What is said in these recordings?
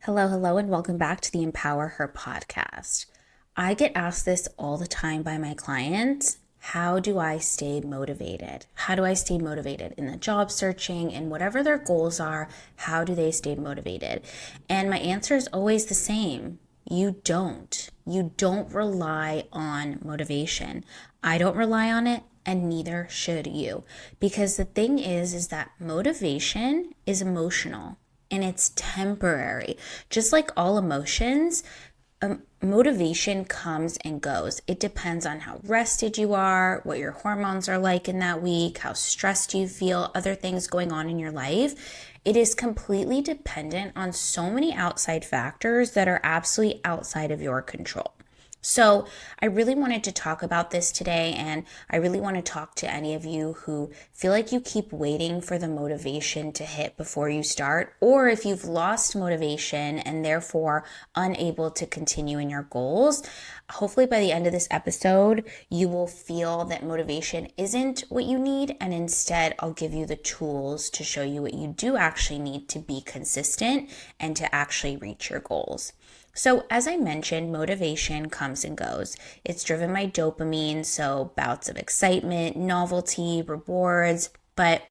Hello, and welcome back to the Empower Her podcast. I get asked this all the time by my clients. How do I stay motivated? How do I stay motivated in the job searching and whatever their goals are? How do they stay motivated? And my answer is always the same. You don't. You don't rely on motivation. I don't rely on it, and neither should you. Because the thing is that motivation is emotional. And it's temporary. Just like all emotions, motivation comes and goes. It depends on how rested you are, what your hormones are like in that week, how stressed you feel, other things going on in your life. It is completely dependent on so many outside factors that are absolutely outside of your control. So I really wanted to talk about this today, and I really want to talk to any of you who feel like you keep waiting for the motivation to hit before you start, or if you've lost motivation and therefore unable to continue in your goals. Hopefully by the end of this episode, you will feel that motivation isn't what you need, and instead I'll give you the tools to show you what you do actually need to be consistent and to actually reach your goals. So as I mentioned, motivation comes and goes. It's driven by dopamine, so bouts of excitement, novelty, rewards, but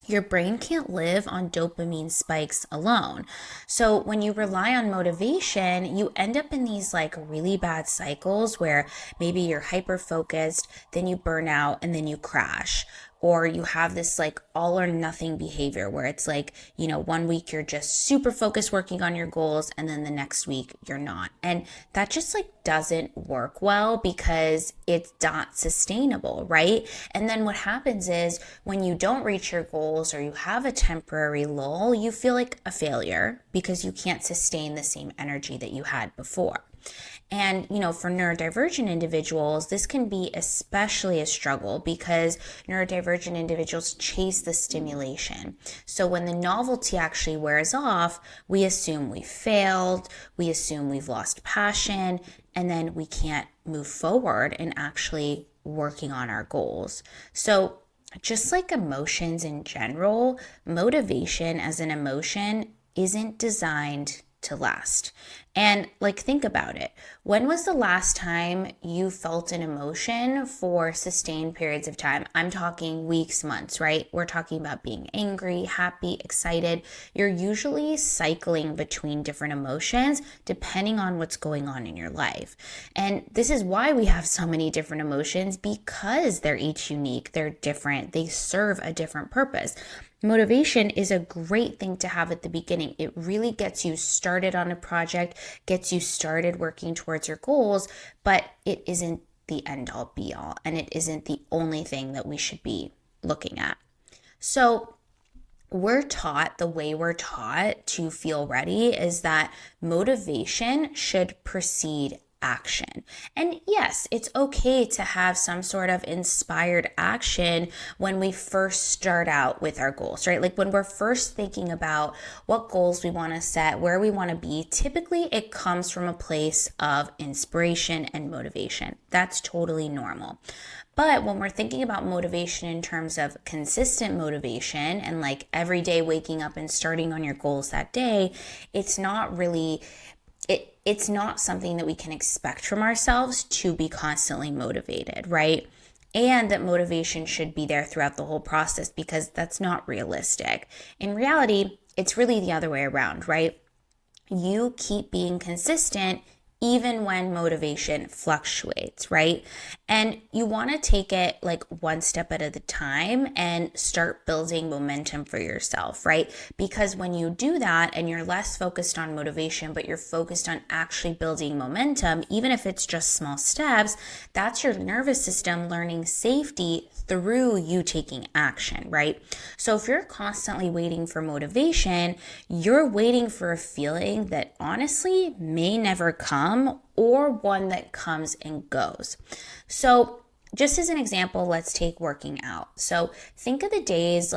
your brain can't live on dopamine spikes alone. So when you rely on motivation, you end up in these really bad cycles where maybe you're hyper focused, then you burn out, and then you crash. Or you have this all or nothing behavior where it's 1 week you're just super focused working on your goals, and then the next week you're not. And that just doesn't work well because it's not sustainable, right? And then what happens is when you don't reach your goals or you have a temporary lull, you feel like a failure because you can't sustain the same energy that you had before. And, for neurodivergent individuals, this can be especially a struggle because neurodivergent individuals chase the stimulation. So when the novelty actually wears off, we assume we failed, we assume we've lost passion, and then we can't move forward in actually working on our goals. So just like emotions in general, motivation as an emotion isn't designed to last. And think about it. When was the last time you felt an emotion for sustained periods of time? I'm talking weeks, months, right? We're talking about being angry, happy, excited. You're usually cycling between different emotions depending on what's going on in your life. And this is why we have so many different emotions, because they're each unique, they're different, they serve a different purpose. Motivation is a great thing to have at the beginning. It really gets you started on a project, gets you started working towards your goals, but it isn't the end all be all, and it isn't the only thing that we should be looking at. So the way we're taught to feel ready is that motivation should precede action. And yes, it's okay to have some sort of inspired action when we first start out with our goals, right? When we're first thinking about what goals we want to set, where we want to be, typically it comes from a place of inspiration and motivation. That's totally normal. But when we're thinking about motivation in terms of consistent motivation and every day waking up and starting on your goals that day, it's not really it's not something that we can expect from ourselves to be constantly motivated, right? And that motivation should be there throughout the whole process, because that's not realistic. In reality, it's really the other way around, right? You keep being consistent even when motivation fluctuates, right? And you want to take it one step at a time and start building momentum for yourself, right? Because when you do that and you're less focused on motivation, but you're focused on actually building momentum, even if it's just small steps, that's your nervous system learning safety through you taking action, right? So if you're constantly waiting for motivation, you're waiting for a feeling that honestly may never come, or one that comes and goes. So just as an example, let's take working out. So think of the days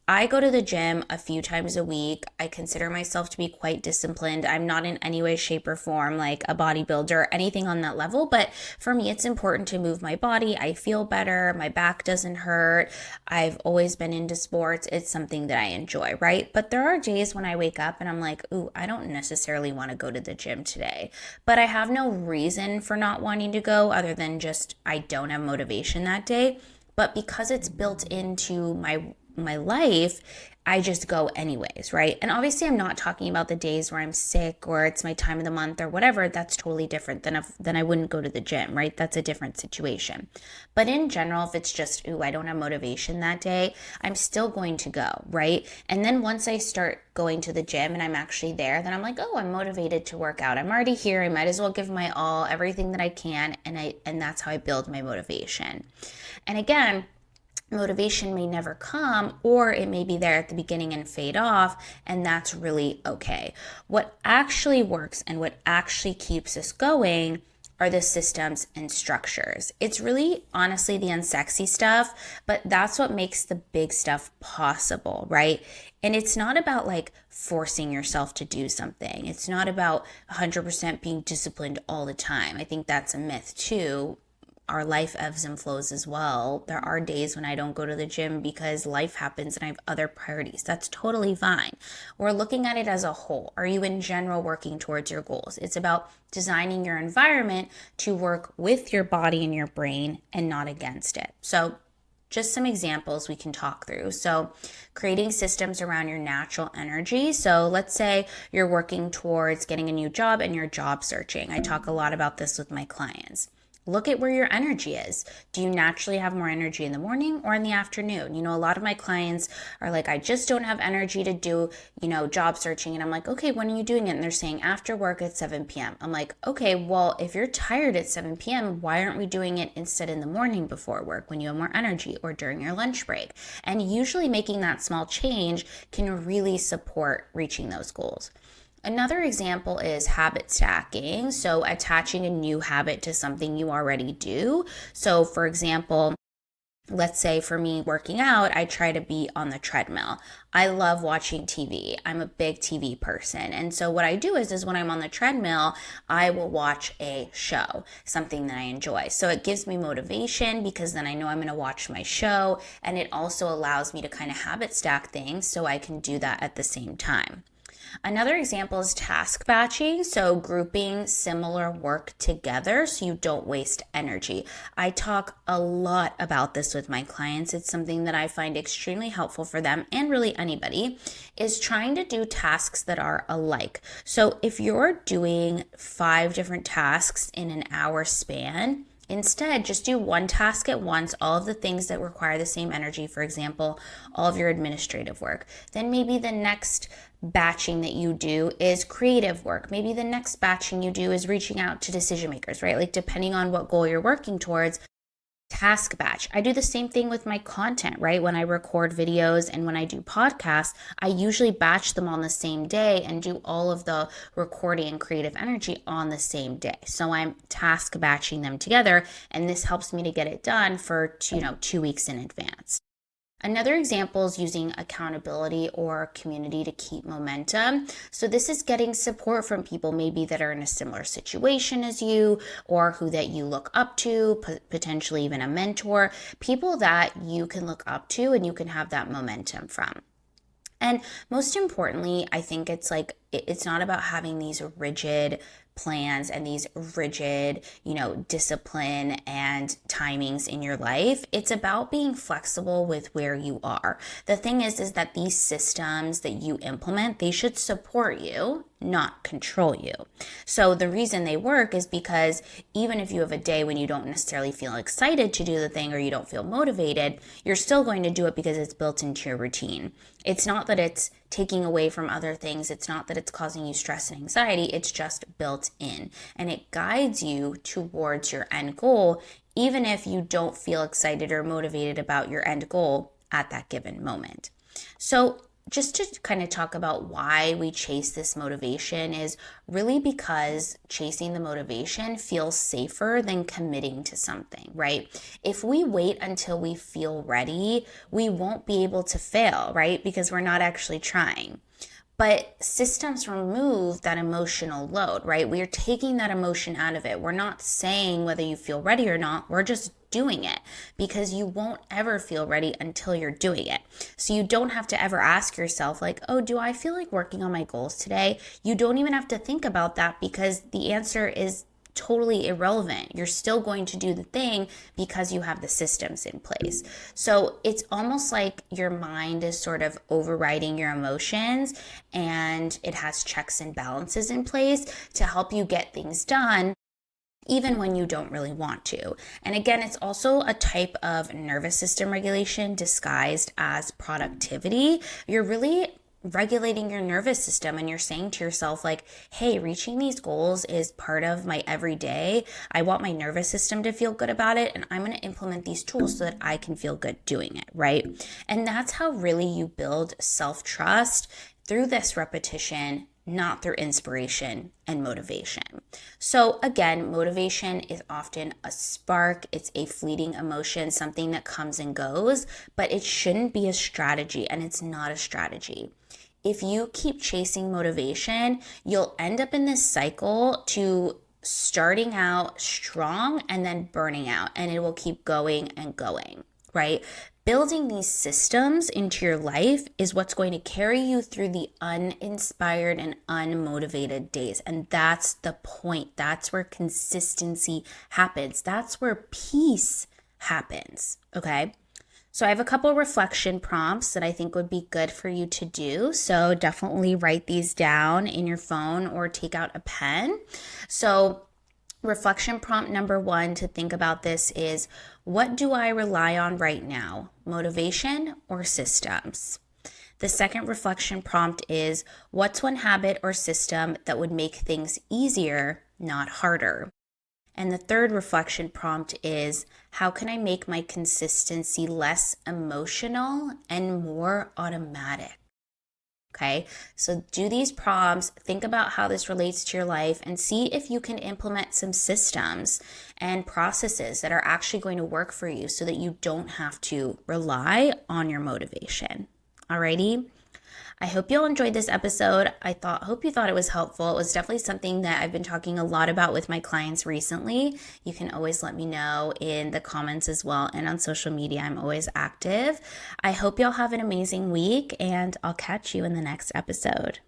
I go to the gym a few times a week. I consider myself to be quite disciplined. I'm not in any way, shape, or form like a bodybuilder or anything on that level, but for me, it's important to move my body. I feel better. My back doesn't hurt. I've always been into sports. It's something that I enjoy, right? But there are days when I wake up and I'm like, ooh, I don't necessarily want to go to the gym today. But I have no reason for not wanting to go other than just I don't have motivation that day. But because it's built into my life, I just go anyways, right? And obviously I'm not talking about the days where I'm sick or it's my time of the month or whatever. That's totally different than I wouldn't go to the gym, right? That's a different situation. But in general, if it's just, ooh, I don't have motivation that day, I'm still going to go, right? And then once I start going to the gym and I'm actually there, then I'm like, oh, I'm motivated to work out. I'm already here. I might as well give my all, everything that I can. And that's how I build my motivation. And again, motivation may never come, or it may be there at the beginning and fade off, and that's really okay. What actually works and what actually keeps us going are the systems and structures. It's really honestly the unsexy stuff, but that's what makes the big stuff possible, right? And it's not about like forcing yourself to do something. It's not about 100% being disciplined all the time. I think that's a myth too. Our life ebbs and flows as well. There are days when I don't go to the gym because life happens and I have other priorities. That's totally fine. We're looking at it as a whole. Are you in general working towards your goals? It's about designing your environment to work with your body and your brain and not against it. So just some examples we can talk through. So creating systems around your natural energy. So let's say you're working towards getting a new job and you're job searching. I talk a lot about this with my clients. Look at where your energy is. Do you naturally have more energy in the morning or in the afternoon? You know, a lot of my clients are like, I just don't have energy to do, job searching. And I'm like, okay, when are you doing it? And they're saying after work at 7 p.m. I'm like, okay, well, if you're tired at 7 p.m., why aren't we doing it instead in the morning before work when you have more energy or during your lunch break? And usually making that small change can really support reaching those goals. Another example is habit stacking. So attaching a new habit to something you already do. So for example, let's say for me working out, I try to be on the treadmill. I love watching TV. I'm a big TV person. And so what I do is when I'm on the treadmill, I will watch a show, something that I enjoy. So it gives me motivation because then I know I'm going to watch my show. And it also allows me to kind of habit stack things so I can do that at the same time. Another example is task batching, so grouping similar work together so you don't waste energy. I talk a lot about this with my clients. It's something that I find extremely helpful for them and really anybody is trying to do tasks that are alike. So if you're doing 5 different tasks in an hour span, instead, just do one task at once, all of the things that require the same energy, for example, all of your administrative work. Then maybe the next batching that you do is creative work. Maybe the next batching you do is reaching out to decision makers, right? Like depending on what goal you're working towards, task batch. I do the same thing with my content, right? When I record videos and when I do podcasts, I usually batch them on the same day and do all of the recording and creative energy on the same day. So I'm task batching them together, and this helps me to get it done for 2 weeks in advance. Another example is using accountability or community to keep momentum. So this is getting support from people maybe that are in a similar situation as you or who that you look up to, potentially even a mentor, people that you can look up to and you can have that momentum from. And most importantly, I think it's not about having these rigid plans and these rigid, discipline and timings in your life. It's about being flexible with where you are. The thing is that these systems that you implement, they should support you, not control you. So the reason they work is because even if you have a day when you don't necessarily feel excited to do the thing or you don't feel motivated, you're still going to do it because it's built into your routine. It's not that it's taking away from other things. It's not that it's causing you stress and anxiety. It's just built in, and it guides you towards your end goal, even if you don't feel excited or motivated about your end goal at that given moment. So just to kind of talk about why we chase this motivation is really because chasing the motivation feels safer than committing to something, right? If we wait until we feel ready, we won't be able to fail, right? Because we're not actually trying. But systems remove that emotional load, right? We are taking that emotion out of it. We're not saying whether you feel ready or not. We're just doing it, because you won't ever feel ready until you're doing it. So you don't have to ever ask yourself like, oh, do I feel like working on my goals today? You don't even have to think about that, because the answer is totally irrelevant. You're still going to do the thing because you have the systems in place. So it's almost like your mind is sort of overriding your emotions, and it has checks and balances in place to help you get things done even when you don't really want to. And again, it's also a type of nervous system regulation disguised as productivity. You're really regulating your nervous system, and you're saying to yourself like, hey, reaching these goals is part of my everyday. I want my nervous system to feel good about it, and I'm going to implement these tools so that I can feel good doing it, right? And that's how really you build self-trust, through this repetition, not through inspiration and motivation. So again, motivation is often a spark. It's a fleeting emotion, something that comes and goes, but it shouldn't be a strategy, and it's not a strategy. If you keep chasing motivation, you'll end up in this cycle to starting out strong and then burning out, and it will keep going and going, right? Building these systems into your life is what's going to carry you through the uninspired and unmotivated days. And that's the point. That's where consistency happens. That's where peace happens. Okay. So I have a couple reflection prompts that I think would be good for you to do. So definitely write these down in your phone or take out a pen. So reflection prompt number 1 to think about this is, what do I rely on right now? Motivation or systems? The second reflection prompt is, what's one habit or system that would make things easier, not harder? And the third reflection prompt is, how can I make my consistency less emotional and more automatic? Okay, so do these prompts, think about how this relates to your life, and see if you can implement some systems and processes that are actually going to work for you so that you don't have to rely on your motivation. Alrighty? I hope you all enjoyed this episode. Hope you thought it was helpful. It was definitely something that I've been talking a lot about with my clients recently. You can always let me know in the comments as well, and on social media. I'm always active. I hope y'all have an amazing week, and I'll catch you in the next episode.